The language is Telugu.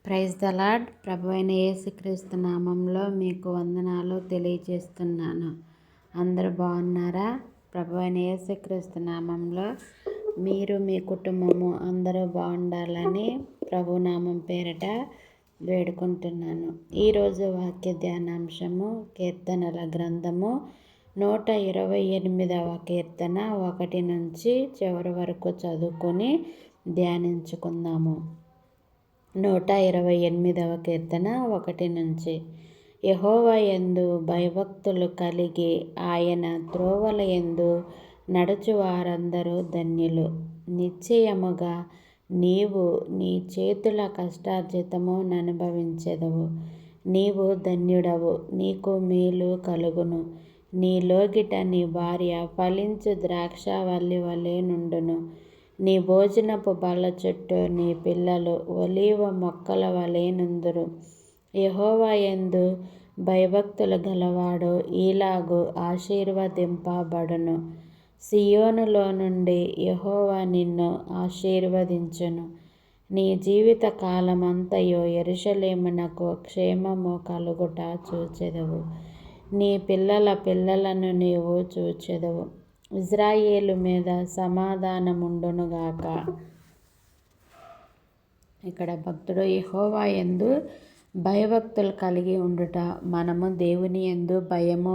Praise the lord. ప్రభు అయిన యేసుక్రీస్తు నామంలో మీకు వందనాలు తెలియజేస్తున్నాను. అందరూ బాగున్నారా? ప్రభు అయిన యేసుక్రీస్తు నామంలో మీరు మీ కుటుంబము అందరూ బాగుండాలని ప్రభు నామం పేరిట వేడుకుంటున్నాను. ఈరోజు వాక్య ధ్యానాంశము కీర్తనల గ్రంథము 128వ కీర్తన 1 నుంచి చివరి వరకు చదువుకొని ధ్యానించుకుందాము. 128వ కీర్తన 1 నుంచి. యెహోవా యందు భయభక్తులు కలిగి ఆయన త్రోవల యందు నడుచు వారందరూ ధన్యులు. నిశ్చయముగా నీవు నీ చేతుల కష్టార్జితము ననుభవించెదవు. నీవు ధన్యుడవు, నీకు మేలు కలుగును. నీ లోగిట నీ భార్య ఫలించు ద్రాక్షావల్లి వలె నుండును. నీ భోజనపు బల్ల చుట్టూ నీ పిల్లలు ఒలీవ మొక్కల వలె నుందురు. యెహోవా యందు భయభక్తులు గలవాడు ఈలాగు ఆశీర్వదింపబడును. సీయోనులో నుండి యెహోవా నిన్ను ఆశీర్వదించును. నీ జీవిత కాలమంతయు యెరూషలేమునకు క్షేమము కలుగుట చూచెదవు. నీ పిల్లల పిల్లలను నీవు చూచెదవు. ఇజ్రాయేలు మీద సమాధానముండునుగాక. ఇక్కడ భక్తుడు యెహోవా యందు భయభక్తులు కలిగి ఉండుట, మనము దేవుని యందు భయము